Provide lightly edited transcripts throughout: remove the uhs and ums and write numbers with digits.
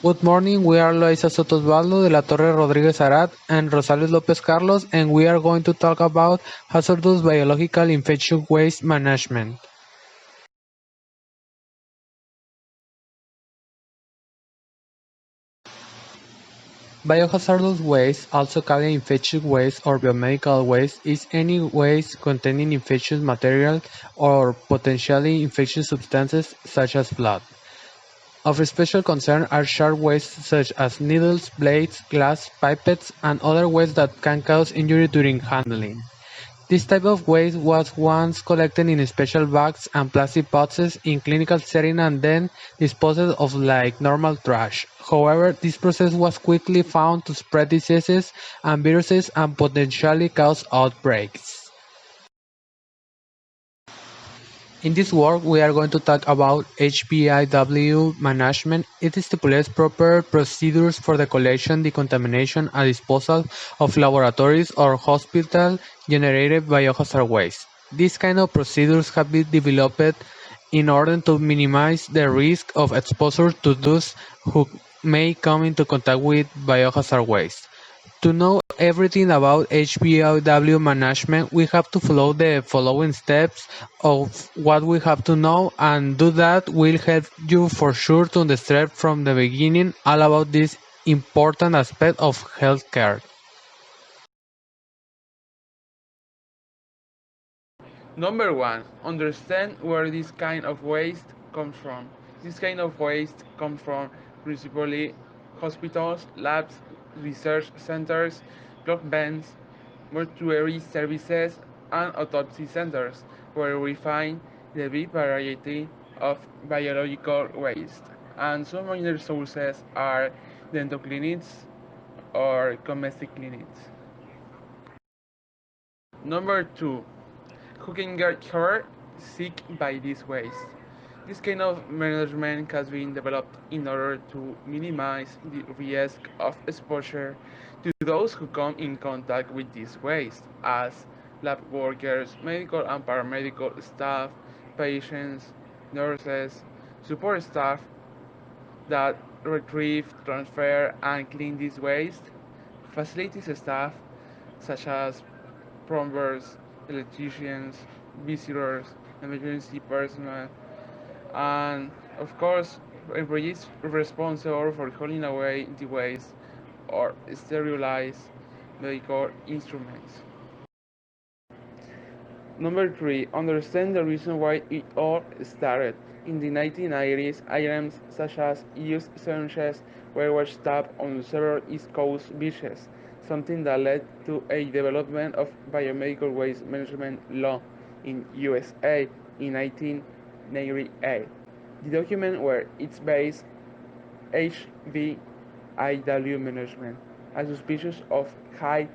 Good morning, we are Loaiza Soto Osvaldo de la Torre Rodríguez Arath and Rosales López Carlos, and we are going to talk about hazardous biological infectious waste management. Biohazardous waste, also called infectious waste or biomedical waste, is any waste containing infectious material or potentially infectious substances such as blood. Of special concern are sharp wastes such as needles, blades, glass, pipettes, and other wastes that can cause injury during handling. This type of waste was once collected in special bags and plastic boxes in clinical setting and then disposed of like normal trash. However, this process was quickly found to spread diseases and viruses and potentially cause outbreaks. In this work, we are going to talk about HBIW management. It stipulates proper procedures for the collection, decontamination, and disposal of laboratories or hospital-generated biohazard waste. These kind of procedures have been developed in order to minimize the risk of exposure to those who may come into contact with biohazard waste. To know everything about HBIW management, we have to follow the following steps of what we have to know, and do that will help you for sure to understand from the beginning all about this important aspect of healthcare. Number one, understand where this kind of waste comes from. This kind of waste comes from principally hospitals, labs, research centers, blood banks, mortuary services, and autopsy centers, where we find the big variety of biological waste. And some minor sources are dental clinics or domestic clinics. Number two, who can get hurt sick by this waste. This kind of management has been developed in order to minimize the risk of exposure to those who come in contact with this waste, as lab workers, medical and paramedical staff, patients, nurses, support staff that retrieve, transfer, and clean this waste, facilities staff such as plumbers, electricians, visitors, emergency personnel, and of course, employees responsible for hauling away the waste or sterilize medical instruments. Number three, understand the reason why it all started. In the 1990s, items such as used sandwiches were washed up on several East Coast beaches, something that led to a development of biomedical waste management law in USA in 1998. The document where it's based HVIW management, a suspicious of high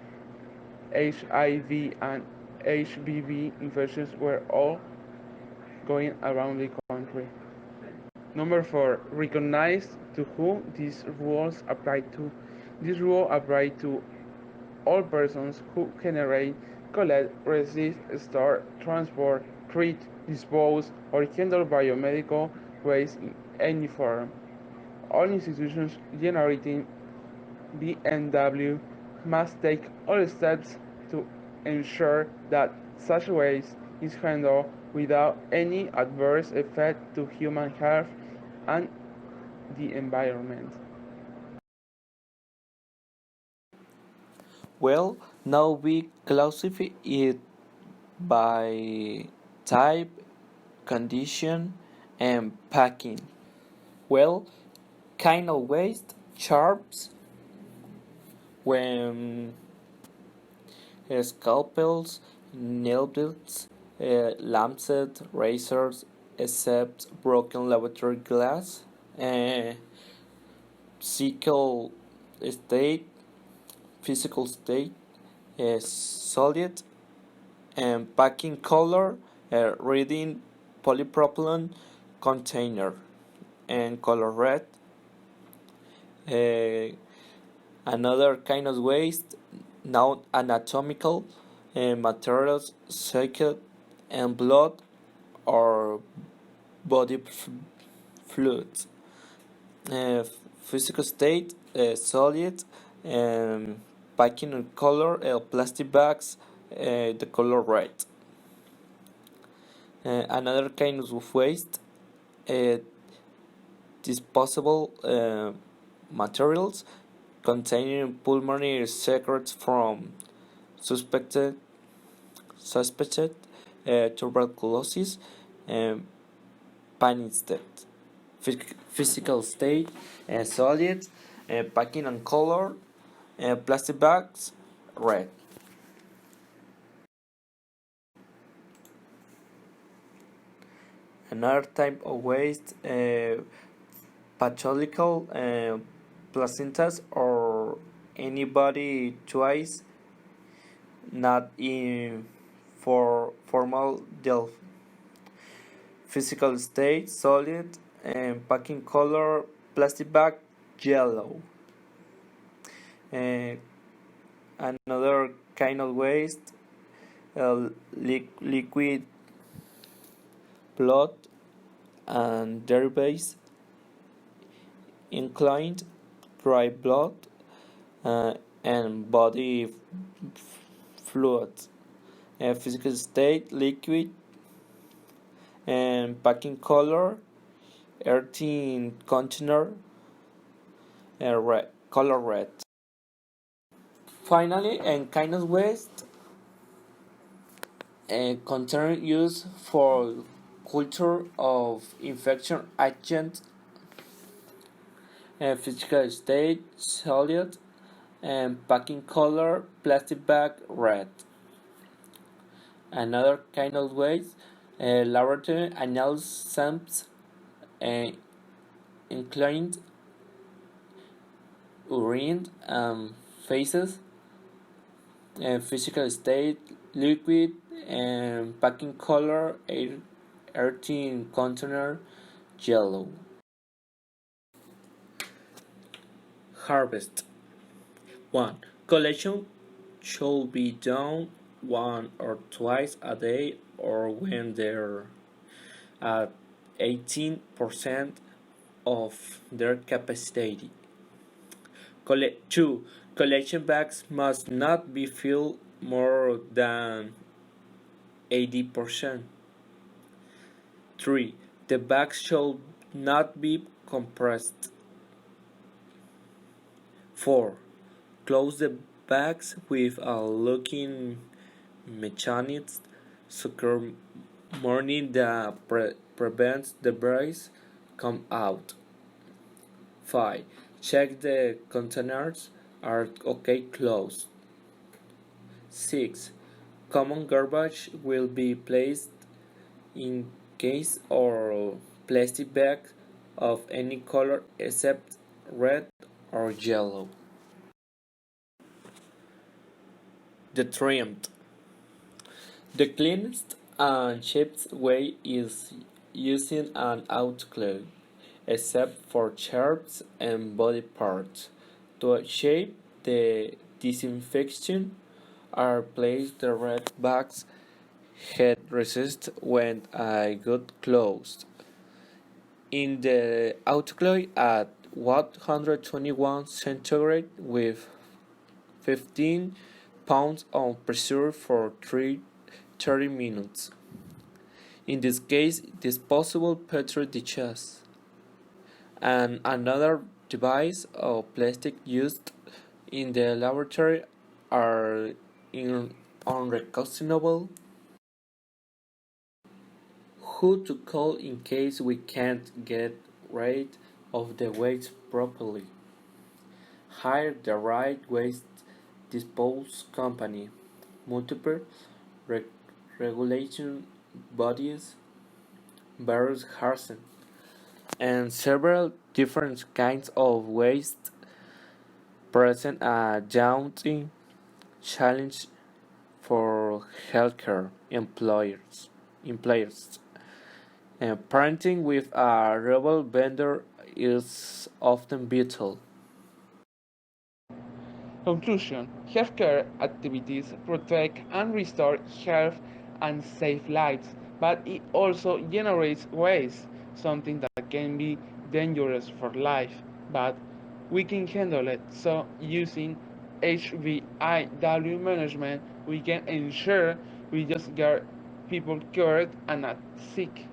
HIV and HBV infections were all going around the country. Number four, recognize to whom these rules apply to. This rule applies to all persons who generate, collect, receive, store, transport, treat, dispose, or handle biomedical waste in any form. All institutions generating BNW must take all steps to ensure that such waste is handled without any adverse effect to human health and the environment. Well, now we classify it by type, condition, and packing. Well, kind of waste, sharps, when scalpels, nails, lancet, razors, except broken laboratory glass, uh, physical state, physical state, solid, and packing color, reading polypropylene container, and color red. Uh, Another kind of waste, now anatomical materials, circuit and blood or body fluids. physical state, solid, packing in color, plastic bags, the color red. Another kind of waste, uh, disposable materials containing pulmonary secrets from suspected tuberculosis, and panic state, physical state, solid, packing and color, plastic bags, red. Another type of waste, pathological placentas or any body twice not in for formal delf. Physical state solid, and packing color plastic bag yellow. Uh, Another kind of waste, liquid blood and derivatives, inclined dry blood, and body fluid. Physical state liquid, and packing color earthy container, red, color red. Finally, and kind of waste, container used for culture of infection agent, physical state solid, and packing color plastic bag red. Another kind of waste, laboratory analysis samples, inclined urine and faces, physical state liquid, and packing color earthy container yellow. Harvest 1. Collection should be done one or twice a day or when they're at 18% of their capacity. 2. Collection bags must not be filled more than 80%. 3. The bags should not be compressed. 4. Close the bags with a locking mechanism secure morning that prevents the breeze come out. 5. Check the containers are okay closed. 6. Common garbage will be placed in case or plastic bag of any color except red or yellow. The trimmed. The cleanest and cheapest way is using an autoclave, except for shapes and body parts. To shape the disinfection are placed the red bags head resist when I got closed. In the autoclave at 121 centigrade with 15 pounds of pressure for 30 minutes. In this case, disposable petri dishes and another device of plastic used in the laboratory are unrecognizable. Who to call in case we can't get rid of the waste properly? Hire the right waste disposal company. Multiple regulation bodies, various harsen, and several different kinds of waste present a daunting challenge for healthcare employers. Parenting with a rebel vendor is often vital. Conclusion: healthcare activities protect and restore health and save lives, but it also generates waste, something that can be dangerous for life. But we can handle it. So using HVIW management, we can ensure we just get people cured and not sick.